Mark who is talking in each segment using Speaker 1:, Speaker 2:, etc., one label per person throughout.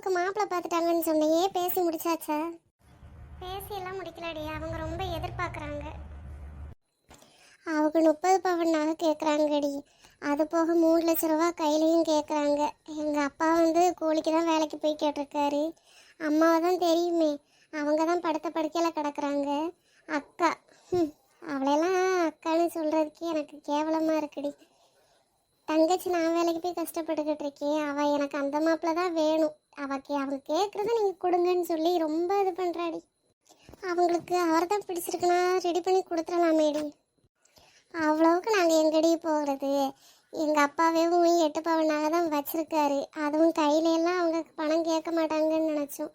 Speaker 1: அக்காவுக்கு மாப்பிள்ளை பார்த்துட்டாங்கன்னு சொன்னையே, பேசி முடிச்சாச்சா? பேசியெல்லாம் முடிக்கலடி, அவங்க ரொம்ப எதிர்பார்க்குறாங்க. அவங்க 30 பவுன் நகை கேட்குறாங்கடி. அது போக 3 லட்ச ரூபா கையிலையும் கேட்குறாங்க. எங்கள் அப்பா வந்து கூலிக்கு தான் வேலைக்கு போய் கேட்டிருக்காரு. அம்மாவை தான் தெரியுமே, அவங்க தான் படுத்த படுக்கையில் கிடக்குறாங்க. அக்கா, அவளையெல்லாம் அக்கான்னு சொல்கிறதுக்கு எனக்கு கேவலமாக இருக்குடி. தங்கச்சி நான் வேலைக்கு போய் கஷ்டப்பட்டுக்கிட்டு இருக்கேன், அவள் எனக்கு அந்த மாப்பிள்ள தான் வேணும், அவங்க கேட்குறத நீங்கள் கொடுங்கன்னு சொல்லி ரொம்ப இது பண்ணுறாடி. அவங்களுக்கு அவர் தான் பிடிச்சிருக்குன்னா ரெடி பண்ணி கொடுத்துடலாமேடி. அவ்வளவுக்கு நாங்கள் எங்கடி போகிறது? எங்கள் அப்பாவே 8 பவுனாக தான் வச்சுருக்காரு. அதுவும் கையிலெல்லாம் அவங்க பணம் கேட்க மாட்டாங்கன்னு நினச்சோம்.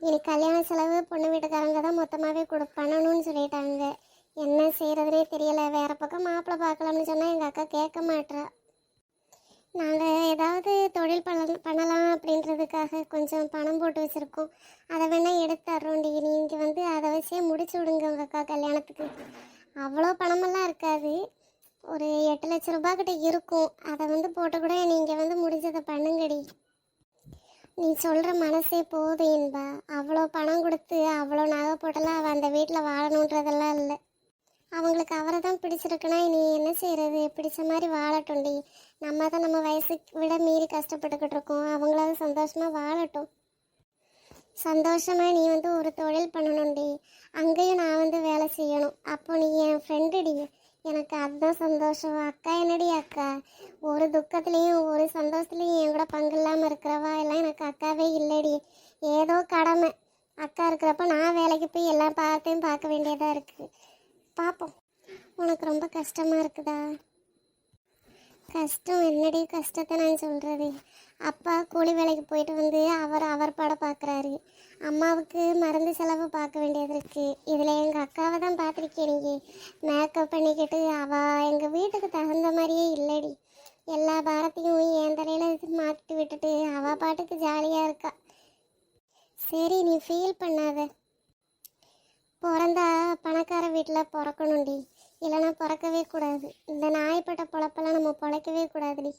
Speaker 1: இனி கல்யாண செலவு பொண்ணு வீட்டுக்காரங்க தான் மொத்தமாகவே பண்ணணும்னு சொல்லிட்டாங்க. என்ன செய்கிறதுனே தெரியலை. வேறு பக்கம் மாப்பிள்ளை பார்க்கலாம்னு சொன்னால் எங்கள் அக்கா கேட்க மாட்றா. நாங்கள் ஏதாவது தொழில் பண்ணலாம் அப்படின்றதுக்காக கொஞ்சம் பணம் போட்டு வச்சுருக்கோம். அதை வேணால் எடுத்து தர்றோண்டி. நீங்கள் வந்து அதை வச்சே முடிச்சு விடுங்க உங்கள் அக்கா கல்யாணத்துக்கு. அவ்வளோ பணமெல்லாம் இருக்காது, ஒரு 8 லட்ச ரூபா கிட்ட இருக்கும். அதை வந்து போட்டு கூட நீங்கள் வந்து முடிஞ்சதை பண்ணுங்கடி. நீ சொல்கிற மனசே போதும் இன்பா. அவ்வளோ பணம் கொடுத்து அவ்வளோ நகை போட்டெல்லாம் அவள் அந்த வீட்டில் வாழணுன்றதெல்லாம் இல்லை. அவங்களுக்கு அவரை தான் பிடிச்சிருக்குன்னா நீ என்ன செய்கிறது? பிடிச்ச மாதிரி வாழட்டும்டி. நம்ம தான் நம்ம வயசுக்கு விட மீறி கஷ்டப்பட்டுக்கிட்டு இருக்கோம். அவங்களாவது சந்தோஷமாக வாழட்டும். சந்தோஷமாக நீ வந்து ஒரு தொழில் பண்ணணும்டி. அங்கேயும் நான் வந்து வேலை செய்யணும். அப்போ நீ என் ஃப்ரெண்டுடி, எனக்கு அதுதான் சந்தோஷம். அக்கா என்னடி அக்கா? ஒரு துக்கத்துலேயும் ஒரு சந்தோஷத்துலேயும் என் கூட பங்கு இல்லாமல் இருக்கிறவா எல்லாம் எனக்கு அக்காவே இல்லடி. ஏதோ கடமை. அக்கா இருக்கிறப்ப நான் வேலைக்கு போய் எல்லா பார்த்தையும் பார்க்க வேண்டியதாக இருக்குது. பார்ப்போம். உனக்கு ரொம்ப கஷ்டமாக இருக்குதா? கஷ்டம் என்னடி? கஷ்டத்தை நான் சொல்கிறது, அப்பா கூலி வேலைக்கு போயிட்டு வந்து அவர் படம் பார்க்குறாரு. அம்மாவுக்கு மருந்து செலவு பார்க்க வேண்டியது இருக்குது. இதில் எங்கள் அக்காவை தான் பார்த்துருக்கேன். நீங்கள் மேக்கப் பண்ணிக்கிட்டு அவள் எங்கள் வீட்டுக்கு தகுந்த மாதிரியே இல்லடி. எல்லா பாரத்தையும் என் தலையில் மாற்றி விட்டுட்டு அவள் பாட்டுக்கு ஜாலியாக இருக்கா. சரி, நீ ஃபீல் பண்ணாத. பிறந்தா பணக்கார வீட்டில் பிறக்கணும்டி, இல்லைன்னா பிறக்கவே கூடாது. இந்த நாய்ப்பட்ட பொழப்பெல்லாம் நம்ம பிழைக்கவே கூடாதுடி.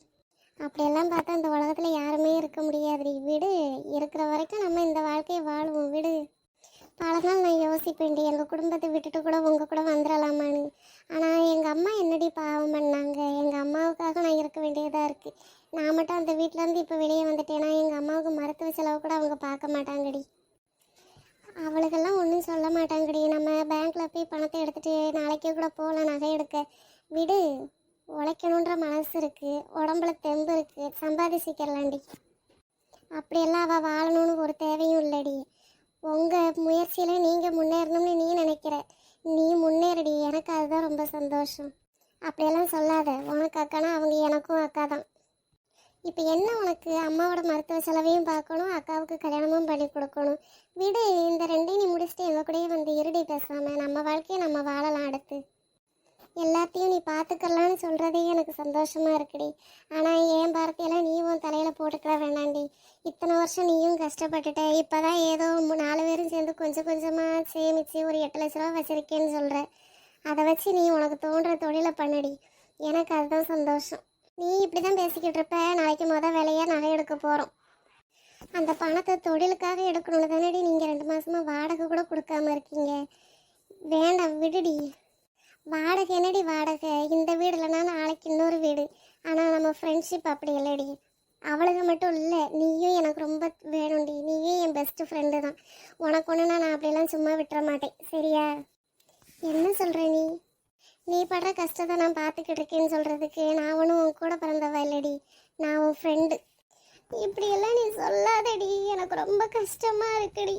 Speaker 1: அப்படியெல்லாம் பார்த்தா இந்த உலகத்தில் யாருமே இருக்க முடியாதுடி. விடு, இருக்கிற வரைக்கும் நம்ம இந்த வாழ்க்கையை வாழ்வோம். விடு. பல நாள் நான் யோசிப்பேன்டி, எங்கள் குடும்பத்தை விட்டுட்டு கூட உங்கள் கூட வந்துடலாமான்னு. ஆனால் எங்கள் அம்மா என்னடி பாவம் பண்ணாங்க? எங்கள் அம்மாவுக்காக நான் இருக்க வேண்டியதாக இருக்குது. நான் மட்டும் அந்த வீட்டிலேருந்து இப்போ வெளியே வந்துட்டேன்னா எங்கள் அம்மாவுக்கு மருத்துவ செலவு கூட அவங்க பார்க்க மாட்டாங்கடி. அவளுக்கெல்லாம் ஒன்றும் சொல்ல மாட்டாங்கடி. நம்ம பேங்க்கில் போய் பணத்தை எடுத்துகிட்டு நாளைக்கே கூட போகலாம் நகை எடுக்க. விடு, உழைக்கணுன்ற மனசு இருக்குது, உடம்புல தெம்பு இருக்குது, சம்பாதிச்சிக்கிறலாண்டி. அப்படியெல்லாம் அவள் வாழணும்னு ஒரு தேவையும் இல்லடி. உங்கள் முயற்சியில் நீங்கள் முன்னேறணும்னு நீ நினைக்கிற. நீ முன்னேறடி, எனக்கு அதுதான் ரொம்ப சந்தோஷம். அப்படியெல்லாம் சொல்லாத. உனக்கு அக்கானா அவங்க எனக்கும் அக்கா தான். இப்போ என்ன உனக்கு? அம்மாவோட மருத்துவ செலவையும் பார்க்கணும், அக்காவுக்கு கல்யாணமும் பண்ணி கொடுக்கணும். விடு, இந்த ரெண்டையும் நீ முடிச்சுட்டு எங்கள் கூடயே வந்து இருடி. பேசாமல் நம்ம வாழ்க்கையை நம்ம வாழலாம். அடுத்து எல்லாத்தையும் நீ பார்த்துக்கலான்னு சொல்கிறதே எனக்கு சந்தோஷமாக இருக்குடி. ஆனால் என் பாரத்தையெல்லாம் நீ உன் தலையில் போட்டுக்கிற வேண்டாண்டி. இத்தனை வருஷம் நீயும் கஷ்டப்பட்டுட்ட. இப்போ தான் ஏதோ 4 பேரும் சேர்ந்து கொஞ்சம் கொஞ்சமாக சேமித்து ஒரு 8 லட்ச ரூபா வச்சுருக்கேன்னு சொல்கிற. அதை வச்சு நீ உனக்கு தோன்ற தொழிலை பண்ணடி. எனக்கு அதுதான் சந்தோஷம். நீ இப்படி தான் பேசிக்கிட்டு இருப்ப. நாளைக்கு வேலையாக நகை எடுக்க போகிறோம். அந்த பணத்தை தொழிலுக்காக எடுக்கணும்னு தானடி நீங்கள் 2 மாதமாக வாடகை கூட கொடுக்காம இருக்கீங்க. வேண்டாம், விடுடி. வாடகை என்னடி வாடகை? இந்த வீடு இல்லைனா நாளைக்கு இன்னொரு வீடு. ஆனால் நம்ம ஃப்ரெண்ட்ஷிப் அப்படி இல்லைடி. அவளுக்கு மட்டும் இல்லை, நீயும் எனக்கு ரொம்ப வேணும்டி. நீயும் என் பெஸ்ட்டு ஃப்ரெண்டு தான். உனக்கு ஒன்றுனா நான் அப்படியெல்லாம் சும்மா விட்டுற மாட்டேன். சரியா? என்ன சொல்கிற நீ? நீ படுற கஷ்டத்தை நான் பார்த்துக்கிட்டு இருக்கேன்னு சொல்கிறதுக்கு நான் ஒன்றும் உன் கூட பிறந்தவ இல்லடி. நான் உன் ஃப்ரெண்டு. இப்படியெல்லாம் நீ சொல்லாதடி, எனக்கு ரொம்ப கஷ்டமாக இருக்குடி.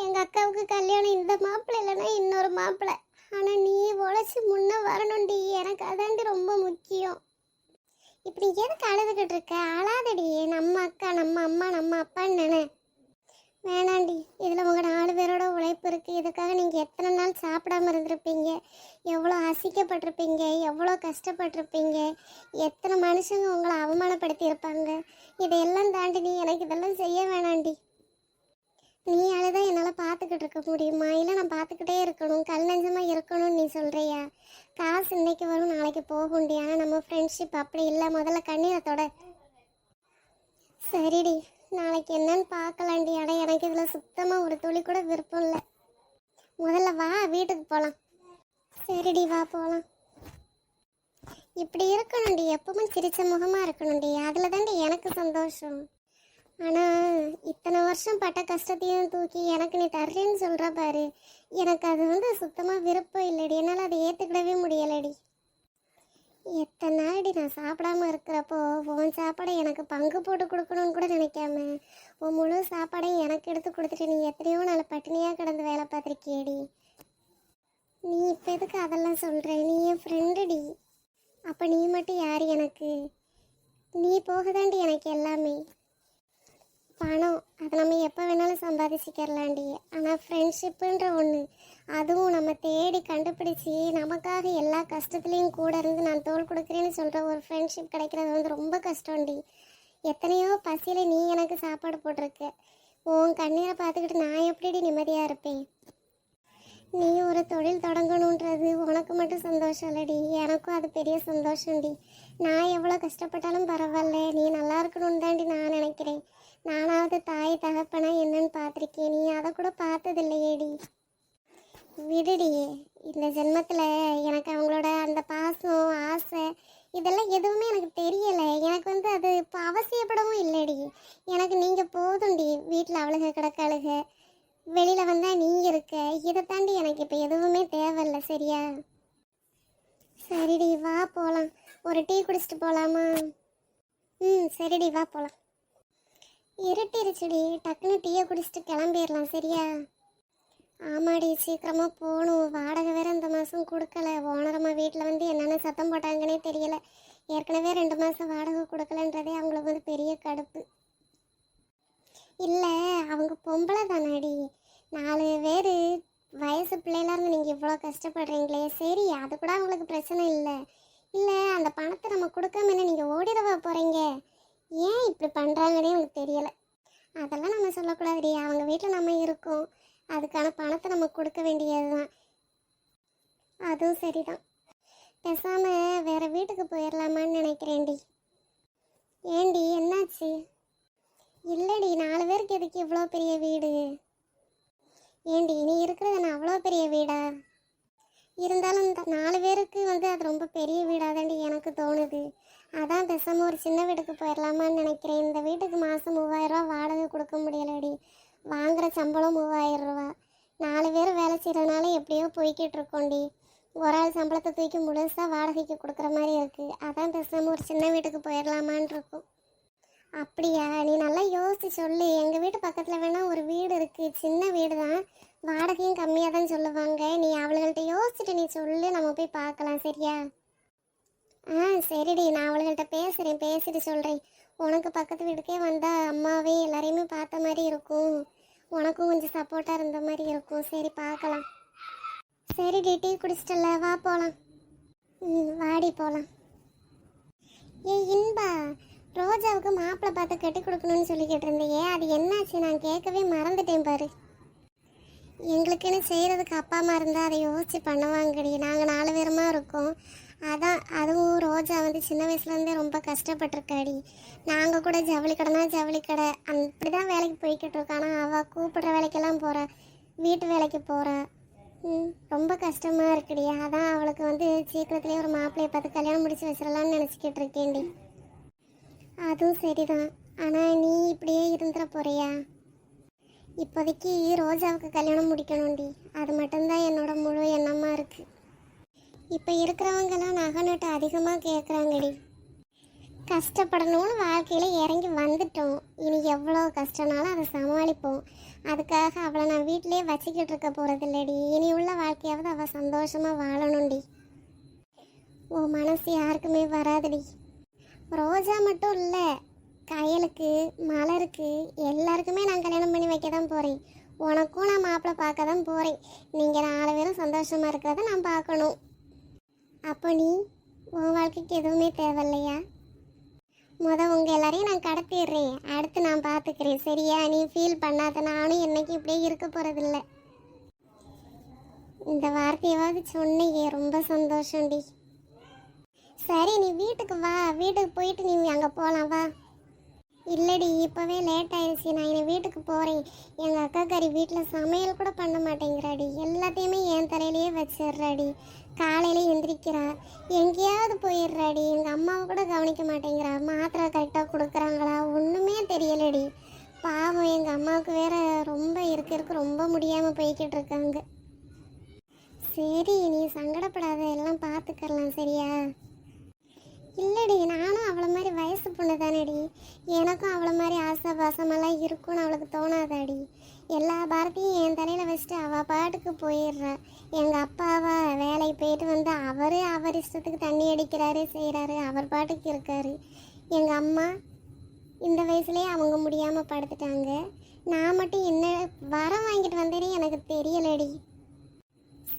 Speaker 1: எங்கள் அக்காவுக்கு கல்யாணம் இந்த மாப்பிள்ளை இல்லைன்னா இன்னொரு மாப்பிள்ளை. ஆனால் நீ உழைச்சி முன்னே வரணும்டி. எனக்கு அதாண்டி ரொம்ப முக்கியம். இப்படி எதுக்கு அழுதுகிட்டு இருக்க? அழாதடி. நம்ம அக்கா, நம்ம அம்மா, நம்ம அப்பான்னு நினை. வேணாண்டி. இதில் உங்கள் 4 பேரோட உழைப்பு இருக்குது. இதுக்காக நீங்கள் எத்தனை நாள் சாப்பிடாம இருந்திருப்பீங்க, எவ்வளோ அசிக்கப்பட்டிருப்பீங்க, எவ்வளோ கஷ்டப்பட்டிருப்பீங்க, எத்தனை மனுஷங்க உங்களை அவமானப்படுத்தி இருப்பாங்க. இதையெல்லாம் தாண்டி நீ எனக்கு இதெல்லாம் செய்ய வேணாண்டி. நீ அழுதான் என்னால் பார்த்துக்கிட்டு இருக்க முடியுமா? இல்லை நான் பார்த்துக்கிட்டே இருக்கணும், கல் நெஞ்சமாக இருக்கணும்னு நீ சொல்கிறியா? காசு இன்னைக்கு வரும் நாளைக்கு போகும்டி. ஆனால் நம்ம ஃப்ரெண்ட்ஷிப் அப்படி இல்லை. முதல்ல கண்ணீரை தொட. சரிடி, நாளைக்கு என்னன்னு பார்க்கலாண்டி. ஆனால் எனக்கு இதில் சுத்தமாக ஒரு துளி கூட விருப்பம் இல்லை. முதல்ல வா வீட்டுக்கு போகலாம். சரிடி வா போகலாம். இப்படி இருக்கணும்டி, எப்பவும் சிரிச்ச முகமாக இருக்கணும்டி. அதில் தாண்டி எனக்கு சந்தோஷம். ஆனால் இத்தனை வருஷம் பட்ட கஷ்டத்தையும் தூக்கி எனக்கு நீ தர்றேன்னு சொல்கிற பாரு, எனக்கு அது சுத்தமாக விருப்பம் இல்லைடி. என்னால் அதை ஏற்றுக்கிடவே முடியலைடி. எத்தனை நாளடி நான் சாப்பிடாம இருக்கிறப்போ உன் சாப்பாடை எனக்கு பங்கு போட்டு கொடுக்கணும்னு கூட நினைக்காம உன் முழு சாப்பாடையும் எனக்கு எடுத்து கொடுத்துட்டு நீ எத்தனையோ நாள் பட்டினியாக கிடந்து வேலை பார்த்துருக்கியேடி. நீ இப்போ எதுக்கு அதெல்லாம் சொல்கிற? நீ என் ஃப்ரெண்டுடி. அப்போ நீ மட்டும் யார் எனக்கு? நீ போகதாண்டி எனக்கு எல்லாமே. பணம் அதை நம்ம எப்போ வேணாலும் சம்பாதிச்சிக்கிறலாண்டி. ஆனால் ஃப்ரெண்ட்ஷிப்புன்ற ஒன்று, அதுவும் நம்ம தேடி கண்டுபிடிச்சி நமக்காக எல்லா கஷ்டத்துலேயும் கூட இருந்து நான் தோள் கொடுக்குறேன்னு சொல்கிற ஒரு ஃப்ரெண்ட்ஷிப் கிடைக்கிறது ரொம்ப கஷ்டம்டி. எத்தனையோ பசியில் நீ எனக்கு சாப்பாடு போட்டிருக்க. உன் கண்ணீரை பார்த்துக்கிட்டு நான் எப்படிடி நிம்மதியாக இருப்பேன்? நீ ஒரு தொழில் தொடங்கணுன்றது உனக்கு மட்டும் சந்தோஷம் இல்லடி, எனக்கும் அது பெரிய சந்தோஷம்டி. நான் எவ்வளோ கஷ்டப்பட்டாலும் பரவாயில்ல, நீ நல்லா இருக்கணும்னு தாண்டி நான் நினைக்கிறேன். நானாவது தாய் தகப்பனா என்னன்னு பார்த்துருக்கேன், நீ அதை கூட பார்த்ததில்லையேடி. விடுடி, இந்த ஜென்மத்தில் எனக்கு அவங்களோட அந்த பாசம் ஆசை இதெல்லாம் எதுவுமே எனக்கு தெரியலை. எனக்கு அது இப்போ அவசியப்படவும் இல்லைடி. எனக்கு நீங்கள் போதும்டி. வீட்டில் அவளுக கிடக்காளுக, வெளியில் வந்தால் நீங்கள் இருக்க, இதை தாண்டி எனக்கு இப்போ எதுவுமே தேவையில்லை. சரியா? சரிடி வா போகலாம். ஒரு டீ குடிச்சிட்டு போகலாமா? சரிடி வா போகலாம். இருட்டிருச்சுடி, டக்குன்னு டீயை குடிச்சிட்டு கிளம்பிடலாம். சரியா? ஆமாடி, சீக்கிரமாக போகணும். வாடகை வேறு இந்த மாதம் கொடுக்கல. ஓனரம்மா வீட்டில் என்னென்ன சத்தம் போட்டாங்கன்னே தெரியலை. ஏற்கனவே 2 மாதம் வாடகை கொடுக்கலன்றதே அவங்களுக்கு பெரிய கடுப்பு. இல்லை, அவங்க பொம்பளை தானாடி. 4 பேர் வயசு பிள்ளைலாம் இருந்து நீங்கள் இவ்வளோ கஷ்டப்படுறீங்களே, சரி அது கூட அவங்களுக்கு பிரச்சனை இல்லை. இல்லை, அந்த பணத்தை நம்ம கொடுக்காம என்ன நீங்கள் ஓடிடவா போகிறீங்க? ஏன் இப்படி பண்ணுறாங்கன்னே எனக்கு தெரியலை. அதெல்லாம் நம்ம சொல்லக்கூடாதுடி. அவங்க வீட்டில் நம்ம இருக்கோம், அதுக்கான பணத்தை நம்ம கொடுக்க வேண்டியது தான். அதுவும் சரிதான். பேசாமல் வேறு வீட்டுக்கு போயிடலாமான்னு நினைக்கிறேன்டி. ஏண்டி என்னாச்சு? இல்லைடி, 4 பேருக்கு எதுக்கு இவ்வளோ பெரிய வீடு? ஏண்டி நீ இருக்கிறது நான் அவ்வளோ பெரிய வீடா? இருந்தாலும் இந்த 4 பேருக்கு அது ரொம்ப பெரிய வீடாக தாண்டி எனக்கு தோணுது. அதான் பேசாமல் ஒரு சின்ன வீட்டுக்கு போயிடலாமான்னு நினைக்கிறேன். இந்த வீட்டுக்கு மாதம் 3000 ரூபா வாடகை கொடுக்க முடியலடி. வாங்குகிற சம்பளம் 3000 ரூபா. 4 பேர் வேலை செய்கிறதுனால எப்படியோ போய்கிட்டு இருக்கோண்டி. ஒரு ஆள் சம்பளத்தை தூக்கி முழுசாக வாடகைக்கு கொடுக்குற மாதிரி இருக்குது. அதான் பேசாமல் ஒரு சின்ன வீட்டுக்கு போயிடலாமான் இருக்கும். அப்படியா? நீ நல்லா யோசிச்சு சொல்லு. எங்கள் வீட்டு பக்கத்தில் வேணால் ஒரு வீடு இருக்குது, சின்ன வீடு தான், வாடகையும் கம்மியாக தான் சொல்லுவாங்க. நீ அவளுகள்கிட்ட யோசிச்சுட்டு நீ சொல்லு, நம்ம போய் பார்க்கலாம். சரியா? சரிடி, நான் அவளுகள்கிட்ட பேசுகிறேன், பேசிட்டு சொல்கிறேன். உனக்கு பக்கத்து வீட்டுக்கே வந்தால் அம்மாவே எல்லாரையுமே பார்த்த மாதிரி இருக்கும், உனக்கும் கொஞ்சம் சப்போர்ட்டாக இருந்த மாதிரி இருக்கும். சரி பார்க்கலாம். சரிடி, டீ குடிச்சிட்டல, வா போகலாம். வாடி போகலாம். இன்பா, ரோஜாவுக்கு மாப்பிள்ளை பார்த்து கட்டி கொடுக்கணும்னு சொல்லிக்கிட்டு இருந்தையே, அது என்னாச்சு? நான் கேட்கவே மறந்துட்டேன் பாரு. எங்களுக்குன்னு செய்கிறதுக்கு அப்பா அம்மா இருந்தால் அதை யோசிச்சு பண்ணுவாங்கடி. நாங்கள் 4 பேருமா இருக்கோம். அதான், அதுவும் ரோஜா சின்ன வயசுலேருந்தே ரொம்ப கஷ்டப்பட்டிருக்காடி. நாங்கள் கூட ஜவுளி கடைனா ஜவுளி கடை அப்படி தான் வேலைக்கு போய்கிட்டு இருக்கோம். ஆனால் அவள் கூப்பிடுற வேலைக்கெல்லாம் போகிறா, வீட்டு வேலைக்கு போகிறா. ரொம்ப கஷ்டமாக இருக்குடி. அதான் அவளுக்கு சீக்கிரத்துலேயே ஒரு மாப்பிள்ளையை பார்த்து கல்யாணம் முடிச்சு வச்சிடலான்னு நினச்சிக்கிட்டு இருக்கேன்டி. அதுவும் சரிதான். ஆனால் நீ இப்படியே இருந்துட போறியா? இப்போதைக்கு ரோஜாவுக்கு கல்யாணம் முடிக்கணும்டி, அது மட்டும்தான் என்னோட முழு எண்ணமாக இருக்குது. இப்போ இருக்கிறவங்கெல்லாம் நகை நட்டு அதிகமாக கேட்குறாங்கடி. கஷ்டப்படணும்னு வாழ்க்கையில் இறங்கி வந்துட்டோம். இனி எவ்வளோ கஷ்டம்னாலும் அதை சமாளிப்போம். அதுக்காக அவளை நான் வீட்டிலே வச்சுக்கிட்டு இருக்க போகிறது இல்லடி. இனி உள்ள வாழ்க்கையாவது அவள் சந்தோஷமாக வாழணும்டி. ஓ மனசு யாருக்குமே வராதுடி. ரோஜா மட்டும் இல்லை, கயலுக்கு, மலருக்கு, எல்லாருக்குமே நான் கல்யாணம் பண்ணி வைக்க தான் போகிறேன். உனக்கும் நான் மாப்பிள்ளை பார்க்க தான் போகிறேன். நீங்கள் 4 பேரும் சந்தோஷமாக இருக்கிறத நான் பார்க்கணும். அப்போ நீ உன் வாழ்க்கைக்கு எதுவுமே தேவையில்லையா? உங்கள் எல்லாரையும் நான் கடத்திடுறேன், அடுத்து நான் பார்த்துக்கிறேன். சரியா? நீ ஃபீல் பண்ணாத. நானும் என்னைக்கு இப்படியே இருக்க போகிறதில்ல. இந்த வார்த்தையாவது சொன்னையே, ரொம்ப சந்தோஷம்டி. சரி, நீ வீட்டுக்கு வா, வீட்டுக்கு போயிட்டு நீ அங்கே போகலாம். வா. இல்லடி, இப்போவே லேட் ஆயிடுச்சு. நான் என் வீட்டுக்கு போகிறேன். எங்கள் அக்காக்காரி வீட்டில் சமையல் கூட பண்ண மாட்டேங்கிறாடி. எல்லாத்தையுமே என் தலையிலேயே வச்சிடுறாடி. காலையில் எந்திரிக்கிறா, எங்கேயாவது போயிடுறாடி. எங்கள் அம்மாவை கூட கவனிக்க மாட்டேங்கிறா. மாத்திரை கரெக்டாக கொடுக்குறாங்களா ஒன்றுமே தெரியலடி. பாவம், எங்கள் அம்மாவுக்கு வேற ரொம்ப இருக்கு ரொம்ப முடியாமல் போய்கிட்டு இருக்காங்க. சரி, நீ சங்கடப்படாத, எல்லாம் பார்த்துக்கலாம் சரியா? இல்லடி, நானும் அவளை மாதிரி வயசு பொண்ணு தானேடி. எனக்கும் அவளை மாதிரி ஆசை பாசமெல்லாம் இருக்கும்னு அவளுக்கு தோணாதாடி. எல்லா பாரத்தையும் என் தலையில் வச்சுட்டு அவள் பாட்டுக்கு போயிடுறா. எங்கள் அப்பாவா வேலைக்கு போயிட்டு வந்து அவர் இஷ்டத்துக்கு தண்ணி அடிக்கிறாரு, செய்கிறாரு, அவர் பாட்டுக்கு இருக்காரு. எங்கள் அம்மா இந்த வயசுலேயே அவங்க முடியாமல் படுத்துட்டாங்க. நான் மட்டும் என்ன வரம் வாங்கிட்டு வந்தேனே எனக்கு தெரியலடி.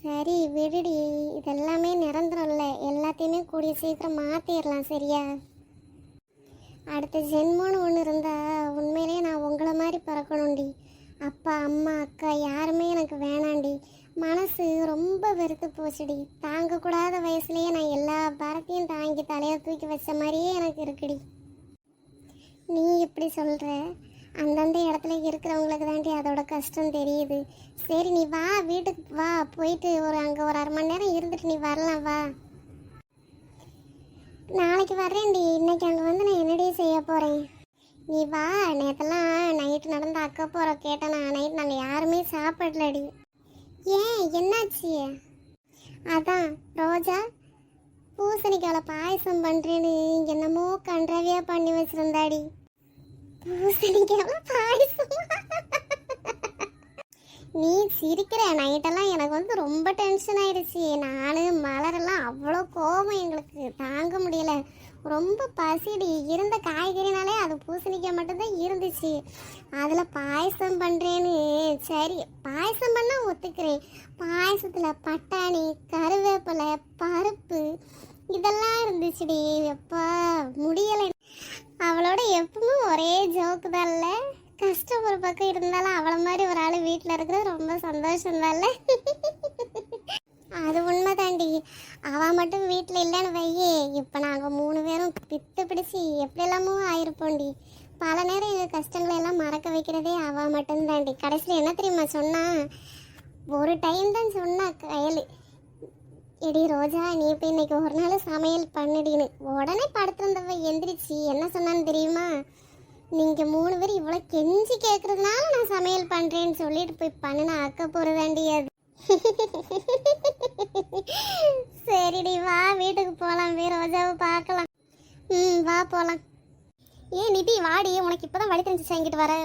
Speaker 1: சரி விடுடி, இதெல்லாமே நிரந்தரம் இல்லை. எல்லாத்தையுமே கூடிய சீக்கிரம் மாற்றிடலாம் சரியா? அடுத்த ஜென்மோன்னு ஒன்று இருந்தால் உண்மையிலே நான் உங்களை மாதிரி பிறக்கணும்டி. அப்பா அம்மா அக்கா யாருமே எனக்கு வேணாண்டி. மனசு ரொம்ப வெறுத்து போச்சுடி. தாங்கக்கூடாத வயசுலேயே நான் எல்லா பாரத்தையும் தாங்கி தலையை தூக்கி வச்ச மாதிரியே எனக்கு இருக்குடி. நீ இப்படி சொல்கிற, அந்தந்த இடத்துல இருக்கிறவங்களுக்கு தாண்டி அதோட கஷ்டம் தெரியுது. சரி நீ வா, வீட்டுக்கு வா, போயிட்டு அங்கே ஒரு 1/2 மணி நேரம் இருந்துட்டு நீ வரலாம் வா. நாளைக்கு வர்றேன்டி. இன்னைக்கு அங்கே வந்து நான் என்னடி செய்ய போகிறேன்? நீ வா. நேற்றெல்லாம் நைட்டு நடந்த அக்கா போகிற கேட்டேன். நைட் நாங்கள் யாருமே சாப்பிடலடி. ஏன், என்னாச்சு? அதான் ரோஜா பூசணிக்காவில் பாயசம் பண்ணுறேன்னு என்னமோ கன்றாவியாக பண்ணி வச்சுருந்தாடி. பூசணிக்காவில் பாயசம்? நீ சிரிக்கிற. நைட்டெல்லாம் எனக்கு வந்து ரொம்ப டென்ஷன் ஆயிடுச்சு. நான் மலரெல்லாம் அவ்வளோ கோபம், எங்களுக்கு தாங்க முடியல. ரொம்ப பசிடி. இருந்த காய்கறினாலே அது பூசணிக்காய் மட்டும்தான் இருந்துச்சு. அதில் பாயசம் பண்ணுறேன்னு சரி பாயசம் பண்ணால் ஒத்துக்கிறேன். பாயசத்தில் பட்டாணி, கருவேப்பிலை, பருப்பு இதெல்லாம் இருந்துச்சுடி. எப்பா முடியலை. அவளோட எப்பவும் ஒரே ஜோக்கு தான் இல்லை. கஷ்டம் ஒரு பக்கம் இருந்தாலும் அவளை மாதிரி ஒரு ஆள் வீட்டில் இருக்கிறது ரொம்ப சந்தோஷம் தான்ல. அது உண்மை தாண்டி. அவள் மட்டும் வீட்டில் இல்லைன்னு வையே, இப்போ நாங்கள் 3 பேரும் பித்து பிடிச்சி எப்படியெல்லாமோ ஆயிருப்போண்டி. பல நேரம் எங்கள் கஷ்டங்களை எல்லாம் மறக்க வைக்கிறதே அவள் மட்டும்தாண்டி. கடைசியில் என்ன தெரியுமா சொன்னா? ஒரு டைம் தான் சொன்னா கையில், எடி ரோஜா நீ இப்போ இன்னைக்கு ஒரு நாள் சமையல் பண்ணிடின்னு. உடனே படுத்திருந்தவ எந்திரிச்சு என்ன சொன்னான்னு தெரியுமா? நீங்கள் 3 பேர் இவ்வளோ கெஞ்சி கேட்குறதுனால நான் சமையல் பண்ணுறேன்னு சொல்லிட்டு போய் பண்ணின அக்க போகிறதாண்டி அது. சரிடி வா, வீட்டுக்கு போகலாம். ரோஜாவை பார்க்கலாம். வா போகலாம். நிதி வாடி, உனக்கு இப்போ தான் வழி தெரிஞ்சு என்கிட்ட வர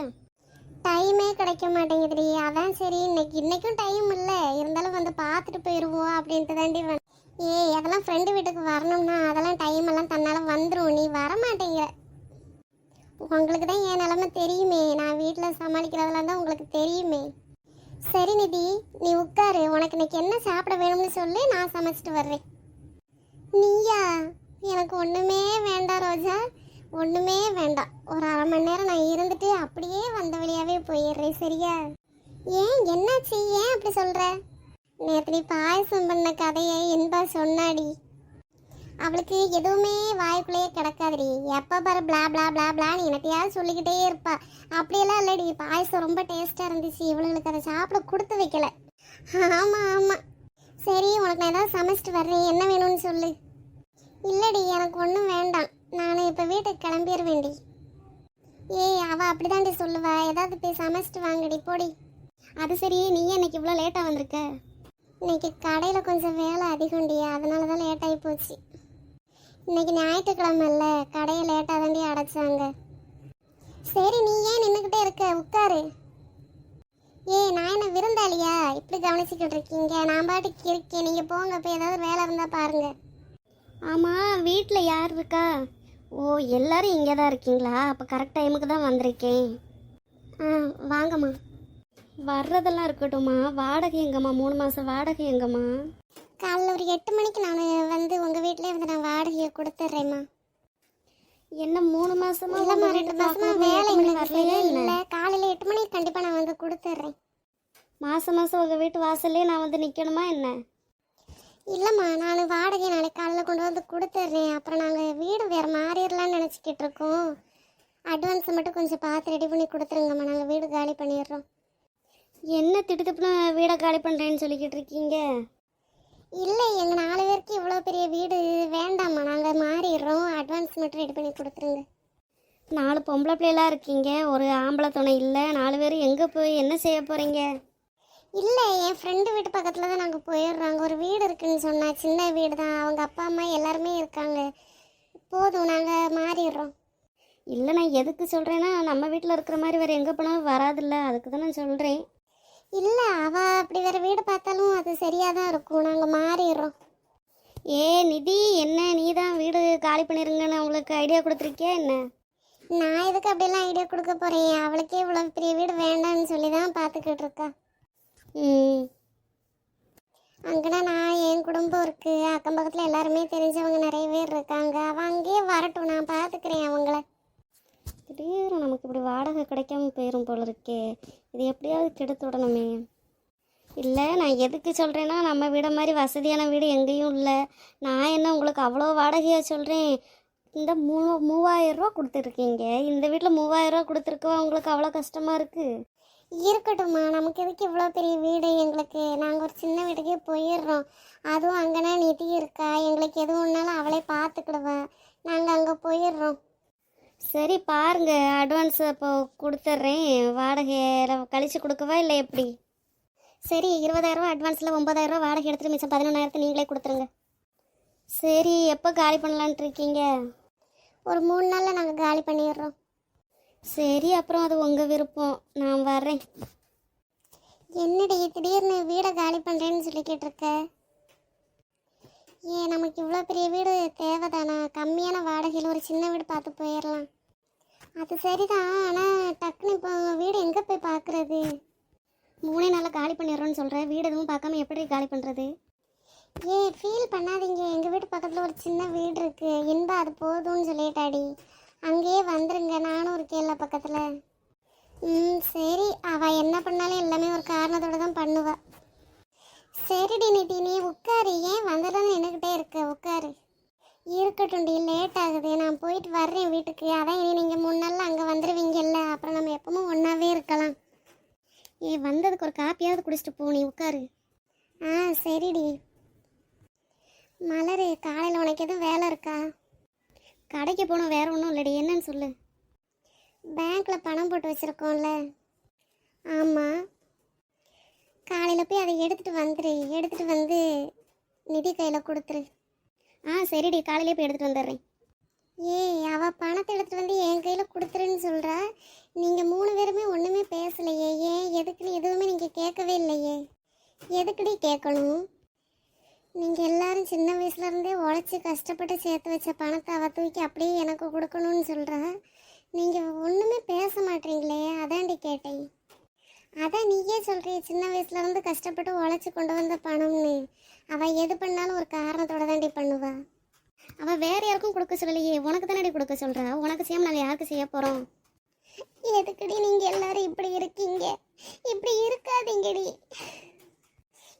Speaker 1: டைமே கிடைக்க மாட்டேங்குதுடி. அதான் சரி இன்னைக்கும் டைம் இல்லை, இருந்தாலும் வந்து பார்த்துட்டு போயிடுவோம் அப்படின்ட்டு தாண்டி வந்து. அதெல்லாம் ஃப்ரெண்டு வீட்டுக்கு வரணும்னா அதெல்லாம் டைம் எல்லாம் தன்னால் வந்துடும். நீ வர மாட்டேங்கிற. உங்களுக்கு தான் என் நிலமை தெரியுமே. நான் வீட்டில் சமாளிக்கிறதெல்லாம் தான் உங்களுக்கு தெரியுமே. சரி நிதி, நீ உட்காரு. உனக்கு இன்னைக்கு என்ன சாப்பிட வேணும்னு சொல்லி நான் சமைச்சிட்டு வர்றேன். நீயா? எனக்கு ஒன்றுமே வேண்டாம் ரோஜா, ஒன்றுமே வேண்டாம். ஒரு 1/2 மணி நேரம் நான் இருந்துட்டு அப்படியே வந்த வழியாகவே போயிடுறேன் சரியா? ஏன், என்னாச்சு? ஏன் அப்படி சொல்கிற? நேற்று நீ பாயசம் பண்ண கதையை என்பா சொன்னாடி. அவளுக்கு எதுவுமே வாய்க்குள்ளேயே கிடக்காதுடி. எப்போ பாரு பிளா பிளா பிளா பிளான்னு என்னத்தையாவது சொல்லிக்கிட்டே இருப்பா. அப்படியெல்லாம் இல்லடி, பாயசம் ரொம்ப டேஸ்ட்டாக இருந்துச்சு. இவளுங்களுக்கு அதை சாப்பிட கொடுத்து வைக்கல. ஆமாம் ஆமாம். சரி உனக்கு நான் ஏதாவது சமைச்சிட்டு வர்றேன். என்ன வேணும்னு சொல்லு. இல்லடி, எனக்கு ஒன்றும் வேண்டாம். நான் இப்போ வீட்டுக்கு கிளம்பிடுவேண்டி. அவள் அப்படி தாண்டி சொல்லுவா. ஏதாவது போய் சமைச்சிட்டு வாங்கடி போடி. அது சரி, நீ இன்னைக்கு இவ்வளோ லேட்டாக வந்திருக்க? இன்னைக்கு கடையில் கொஞ்சம் வேலை அதிகம்டி, அதனால தான் லேட் ஆகி போச்சு. இன்னைக்கு ஞாயிற்றுக்கிழமை இல்லை, கடையை லேட்டாக தாண்டி அடைச்சாங்க. சரி நீ ஏன் நின்றுக்கிட்டே இருக்க, உட்காரு. நான் என்ன விருந்தாளியா இப்படி கவனிச்சுக்கிட்டு இருக்கீங்க? நான் பாட்டுக்கு இருக்கேன், நீங்கள் போங்க. போய் ஏதாவது வேலை இருந்தால் பாருங்க. ஆமாம், வீட்டில் யார் இருக்கா? எல்லாரும் இங்கே தான் இருக்கீங்களா? அப்போ கரெக்ட் டைமுக்கு தான் வந்திருக்கேன். வாங்கம்மா. வர்றதெல்லாம் இருக்கட்டும்மா. வாடகை எங்கம்மா? 3 மாதம் வாடகை எங்கம்மா? காலைல ஒரு 8 மணிக்கு நான் வந்து உங்கள் வீட்டிலே வந்து நான் வாடகையை கொடுத்துட்றேம்மா. என்ன 3 மாதமா? இல்லைம்மா, 2 மாதமாக வேலை இல்லை. காலையில் 8 மணிக்கு கண்டிப்பாக நான் வந்து கொடுத்துட்றேன். மாதம் உங்கள் வீட்டு வாசல்லே நான் வந்து நிற்கணுமா என்ன? இல்லைம்மா, நான் வாடகை நாளைக்கு காலையில் கொண்டு வந்து கொடுத்துட்றேன். அப்புறம் நாங்கள் வீடு வேறு மாறிடலான்னு நினச்சிக்கிட்டு இருக்கோம். அட்வான்ஸை மட்டும் கொஞ்சம் பார்த்து ரெடி பண்ணி கொடுத்துருங்கம்மா, நாங்கள் வீடு காலி பண்ணிடுறோம்.
Speaker 2: என்ன திடுத்துப்புனா வீடை காலி பண்ணுறேன்னு சொல்லிக்கிட்டு இருக்கீங்க?
Speaker 1: இல்லை, எங்கள் 4 பேருக்கு இவ்வளோ பெரிய வீடு வேண்டாம்மா, நாங்கள் மாறிடுறோம். அட்வான்ஸ் மட்டும் ரெடி பண்ணி கொடுத்துருங்க.
Speaker 2: 4 பொம்பளை பிள்ளைலாம் இருக்கீங்க, ஒரு ஆம்பளை துணை இல்லை. 4 பேர் எங்கே போய் என்ன செய்ய போகிறீங்க?
Speaker 1: இல்லை, என் ஃப்ரெண்டு வீட்டு பக்கத்தில் தான் நாங்கள் போயிடுறோம். அங்கே ஒரு வீடு இருக்குன்னு சொன்னா, சின்ன வீடு தான். அவங்க அப்பா அம்மா எல்லாருமே இருக்காங்க. போதும், நாங்கள் மாறிடுறோம்.
Speaker 2: இல்லை, நான் எதுக்கு சொல்கிறேன்னா நம்ம வீட்டில் இருக்கிற மாதிரி வேறு எங்கே போனாலும் வராதில்ல, அதுக்கு தான் நான் சொல்கிறேன்.
Speaker 1: இல்லை, அவள் அப்படி வேறு வீடு பார்த்தாலும் அது சரியாக தான் இருக்கும். நாங்கள் மாறிடுறோம்.
Speaker 2: ஏ நிதி, என்ன நீ தான் வீடு காலி பண்ணிருங்கன்னு உங்களுக்கு ஐடியா கொடுத்துருக்கியா என்ன?
Speaker 1: நான் எதுக்கு அப்படியெல்லாம் ஐடியா கொடுக்க போகிறேன்? அவளுக்கே இவ்வளோ பெரிய வீடு வேண்டாம்னு சொல்லி தான் பார்த்துக்கிட்டு இருக்கா. அங்கேனா நான் என் குடும்பம் இருக்குது, அக்கம் பக்கத்தில் எல்லாருமே தெரிஞ்சவங்க நிறைய பேர் இருக்காங்க. அவன் அங்கேயே வரட்டும், நான் பார்த்துக்கிறேன் அவங்கள.
Speaker 2: திடீர்னு நமக்கு இப்படி வாடகை கிடைக்காம போயிடும் போல இருக்கே. இது எப்படியாவது கெடுத்து விடணுமே. இல்லை, நான் எதுக்கு சொல்கிறேன்னா நம்ம வீட மாதிரி வசதியான வீடு எங்கேயும் இல்லை. நான் என்ன உங்களுக்கு அவ்வளோ வாடகையாக சொல்கிறேன். இந்த 3000 ரூபா கொடுத்துருக்கீங்க, இந்த வீட்டில் 3000 ரூபா கொடுத்துருக்கவா உங்களுக்கு அவ்வளோ கஷ்டமாக இருக்குது?
Speaker 1: இருக்கட்டும்மா, நமக்கு எதுக்கு இவ்வளோ பெரிய வீடு? எங்களுக்கு நாங்கள் ஒரு சின்ன வீட்டுக்கே போயிடுறோம். அதுவும் அங்கேனா நிதி இருக்கா, எங்களுக்கு எதுவும் ஒன்றாலும் அவளே பார்த்துக்கிடுவா. நாங்கள் அங்கே போயிடுறோம்.
Speaker 2: சரி பாருங்க, அட்வான்ஸ் இப்போ கொடுத்துட்றேன். வாடகை கழிச்சு கொடுக்கவா இல்லை எப்படி?
Speaker 1: சரி, 20,000 ரூபா அட்வான்ஸில் 9,000 ரூபா வாடகை எடுத்துகிட்டு மிச்சம் 11,000 நீங்களே கொடுத்துருங்க.
Speaker 2: சரி, எப்போ காலி பண்ணலான்ட்டு இருக்கீங்க?
Speaker 1: ஒரு 3 நாளில் நாங்கள் காலி பண்ணிடுறோம்.
Speaker 2: சரி, அப்புறம் அது உங்கள் விருப்பம், நான் வர்றேன்.
Speaker 1: என்னடி திடீர்னு வீடை காலி பண்ணுறேன்னு சொல்லிக்கிட்டு இருக்க? ஏன் நமக்கு இவ்வளோ பெரிய வீடு தேவைதானா? கம்மியான வாடகையில் ஒரு சின்ன வீடு பார்த்து போயிடலாம். அது சரிதான், ஆனால் டக்குன்னு இப்போ வீடு எங்கே போய் பார்க்குறது?
Speaker 2: 3 நாளில் காலி பண்ணிடுறோன்னு சொல்கிறேன், வீடு எதுவும் பார்க்காம எப்படி காலி பண்ணுறது?
Speaker 1: ஃபீல் பண்ணாதீங்க, எங்கள் வீட்டு பக்கத்தில் ஒரு சின்ன வீடு இருக்குது, இன்பா அது போதும்னு சொல்லிட்டாடி. அங்கேயே வந்துருங்க, நானும் இருக்கேன்ல பக்கத்தில். சரி, அவள் என்ன பண்ணாலும் எல்லாமே ஒரு காரணத்தோடு தான் பண்ணுவா. சரிடி நிதி, நீ உட்காரு. ஏன் வந்துடுறேன்னு நின்றுக்கிட்டே இருக்க? உட்காரு. இருக்கட்டும்டி, லேட் ஆகுது, நான் போயிட்டு வர்றேன் வீட்டுக்கு. அதான் இனி நீங்கள் 3 நாளில் அங்கே வந்துடுவீங்கல்ல, அப்புறம் நம்ம எப்பவும் ஒன்றாவே இருக்கலாம்.
Speaker 2: வந்ததுக்கு ஒரு காப்பியாவது குடிச்சிட்டு போ, நீ உட்காரு.
Speaker 1: சரிடி. மலர், காலையில் உனக்கு எதுவும் வேலை இருக்கா?
Speaker 2: கடைக்கு போகணும், வேறு ஒன்றும் இல்லடி. என்னன்னு சொல்லு.
Speaker 1: பேங்க்கில் பணம் போட்டு வச்சுருக்கோம்ல? ஆமாம். காலையில் போய் அதை எடுத்துகிட்டு வந்துடு. எடுத்துகிட்டு வந்து நிதி கையில் கொடுத்துரு.
Speaker 2: சரிடி, காலையிலே போய் எடுத்துகிட்டு வந்துடுறேன்.
Speaker 1: அவள் பணத்தை எடுத்துகிட்டு வந்து என் கையில் கொடுத்துருன்னு சொல்கிறா. நீங்கள் 3 பேருமே ஒன்றுமே பேசலையே. எதுக்குன்னு எதுவுமே நீங்கள் கேட்கவே இல்லையே. எதுக்குடி கேட்கணும்? நீங்கள் எல்லாரும் சின்ன வயசுலேருந்தே உழைச்சி கஷ்டப்பட்டு சேர்த்து வச்ச பணத்தை அவள் தூக்கி அப்படியே எனக்கு கொடுக்கணும்னு சொல்கிறா. நீங்கள் ஒன்றுமே பேச மாட்டீங்களே, அதாண்டி கேட்டேன். அதான் நீயே சொல்கிறீ, சின்ன வயசுலேருந்து கஷ்டப்பட்டு உழைச்சி கொண்டு வந்த பணம்னு. அவள் எது பண்ணாலும் ஒரு காரணத்தோட தாண்டி பண்ணுவா.
Speaker 2: அவள் வேறு யாருக்கும் கொடுக்க சொல்லலையே, உனக்கு தானடி கொடுக்க சொல்கிறா. உனக்கு செய்யாமல் நாங்கள் யாருக்கு செய்ய போகிறோம்?
Speaker 1: எதுக்குடி நீங்கள் எல்லாரும் இப்படி இருக்கீங்க? இப்படி இருக்காதீங்கடி.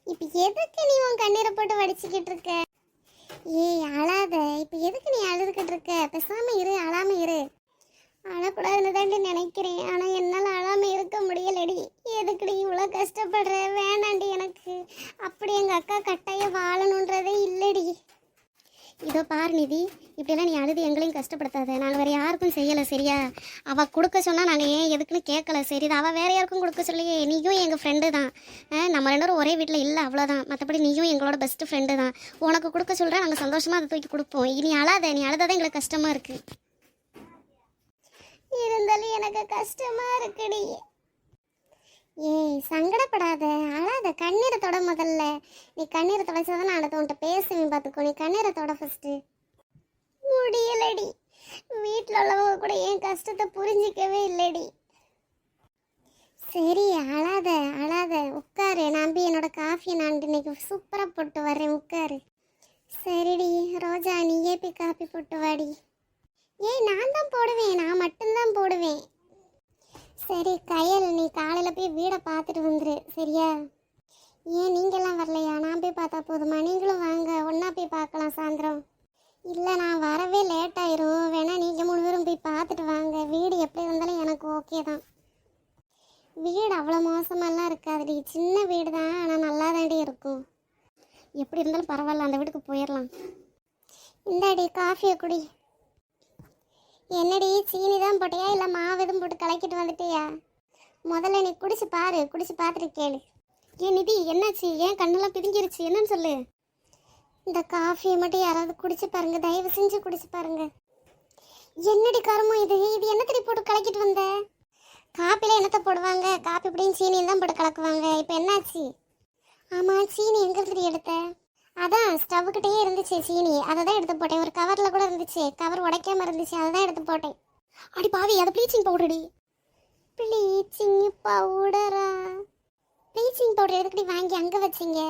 Speaker 1: இப்போ எதுக்கு நீ உன் கண்ணீரை போட்டு வடிச்சுக்கிட்டு இருக்க? அழாத. இப்போ எதுக்கு நீ அழுதுகிட்டு இருக்க? பேசாமல் இரு, அழாமல் இரு. அழக்கூடாதுன்னு தாண்டி நினைக்கிறேன், ஆனால் என்னால் அழாமல் இருக்க முடியலடி. எதுக்குடி இவ்வளோ கஷ்டப்படுற? வேணாண்டி எனக்கு. அப்படி எங்கள் அக்கா கட்டாயம் வாழணுன்றதே இல்லடி.
Speaker 2: இதோ பாரு நிதி, இப்படியெல்லாம் நீ அழுது எங்களையும் கஷ்டப்படுத்தாத. நாங்கள் வேறு யாருக்கும் செய்யலை, சரியா? அவள் கொடுக்க சொன்னால் நாங்கள் ஏன் எதுக்குன்னு கேட்கல, சரி? அவள் வேறு யாருக்கும் கொடுக்க சொல்லியே. நீயும் எங்கள் ஃப்ரெண்டு தான். நம்ம 2 பேரும் ஒரே வீட்டில் இல்லை, அவ்வளோதான். மற்றபடி நீயும் எங்களோட பெஸ்ட்டு ஃப்ரெண்டு தான். உனக்கு கொடுக்க சொல்கிறேன், நாங்கள் சந்தோஷமாக அதை தூக்கி கொடுப்போம். நீ அழாத, நீ அழுதாதான் எங்களுக்கு கஷ்டமாக இருக்குது.
Speaker 1: இருந்தாலும் எனக்கு கஷ்டமாக இருக்குடி. சங்கடப்படாத, அழாத. கண்ணீரை தொட முதல்ல. நீ கண்ணீரை தொலைச்சதான் நான் அடுத்து உன்ட்ட பேசுவேன், பார்த்துக்கோ. நீ கண்ணீரை தொட ஃபஸ்ட்டு. முடியலடி, வீட்டில் உள்ளவங்க கூட என் கஷ்டத்தை புரிஞ்சிக்கவே இல்லடி. சரி, அழாத அழாத, உட்காரு. நம்பி என்னோட காஃபியை நான் இன்னைக்கு சூப்பராக போட்டு வர்றேன், உட்காரு. சரிடி ரோஜா, நீயே போய் காஃபி போட்டு வாடி. நான் தான் போடுவேன், நான் மட்டும்தான் போடுவேன். சரி கயல், நீ காலையில் போய் வீடை பார்த்துட்டு வந்துரு, சரியா? நீங்கள்லாம் வரலையா? நான் போய் பார்த்தா போதுமா? நீங்களும் வாங்க, ஒன்றா போய் பார்க்கலாம் சாயந்தரம். இல்லை, நான் வரவே லேட் ஆயிரும். வேணா நீங்கள் 3 பேரும் போய் பார்த்துட்டு வாங்க. வீடு எனக்கு ஓகே தான். வீடு அவ்வளோ மோசமெல்லாம் இருக்காதுடி, சின்ன வீடு தான், ஆனால் நல்லா தாண்டி இருக்கும்.
Speaker 2: எப்படி இருந்தாலும் பரவாயில்ல, அந்த வீட்டுக்கு போயிடலாம்.
Speaker 1: இந்தாடி காஃபியை குடி. என்னடி சீனி தான் போட்டியா இல்லை மாவு எதுவும் போட்டு கலக்கிட்டு வந்துட்டியா? முதல்ல நீ குடிச்சு பாரு, குடிச்சு பார்த்துட்டு கேளு.
Speaker 2: ஏன் நிதி, என்னாச்சு? ஏன் கண்ணெல்லாம் பிதுங்கிருச்சு? என்னன்னு சொல்லு.
Speaker 1: இந்த காஃபியை மட்டும் யாராவது குடிச்சு பாருங்க, தயவு செஞ்சு குடிச்சு பாருங்க. என்னடி கருமம் இது? இது என்னத்தடி போட்டு கலக்கிட்டு வந்த? காப்பில என்னத்தை போடுவாங்க? காப்பி இப்படியும் சீனியும் தான் போட்டு கலக்குவாங்க. இப்போ என்னாச்சு? ஆமாம், சீனி எங்கிருந்து எடுத்த? அதான் ஸ்டவ்கிட்டே இருந்துச்சு சீனி, அதை தான் எடுத்து போட்டேன். ஒரு கவரில் கூட இருந்துச்சு, கவர் உடைக்காம இருந்துச்சு, அதை தான் எடுத்து போட்டேன்.
Speaker 2: அடி பாவி, அதை ப்ளீச்சிங் பவுடர்டி.
Speaker 1: ப்ளீச்சிங் பவுடரா? ப்ளீச்சிங் பவுடர் எதுக்கடி வாங்கி அங்கே வச்சிங்க?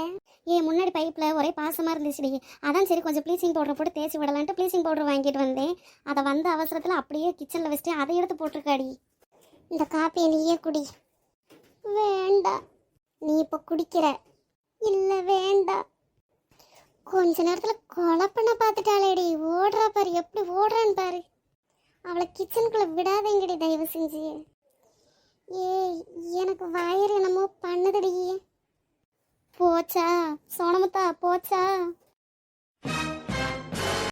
Speaker 2: ஏன் முன்னாடி பைப்பில் ஒரே பாசமாக இருந்துச்சுடி, அதான் சரி கொஞ்சம் ப்ளீச்சிங் பவுடர் போட்டு தேய்ச்சி விடலான்ட்டு ப்ளீச்சிங் பவுடர் வாங்கிட்டு வந்தேன். அதை வந்த அவசரத்தில் அப்படியே கிச்சனில் வச்சுட்டு அதை எடுத்து போட்டிருக்காடி.
Speaker 1: இந்த காப்பியை நீயே குடி. வேண்டாம். நீ இப்போ குடிக்கிற? இல்லை வேண்டாம். கொஞ்ச நேரத்தில் கொலை பண்ண பார்த்துட்டாளேடி. ஓடுறா பாரு, எப்படி ஓடுறான்னு பாரு. அவளை கிச்சனுக்குள்ளே விடாதேங்கடி தயவு செஞ்சு. ஏய், எனக்கு வயிறு என்னமோ பண்ணுதுடி.
Speaker 2: போச்சா சோனமுத்தா, போச்சா?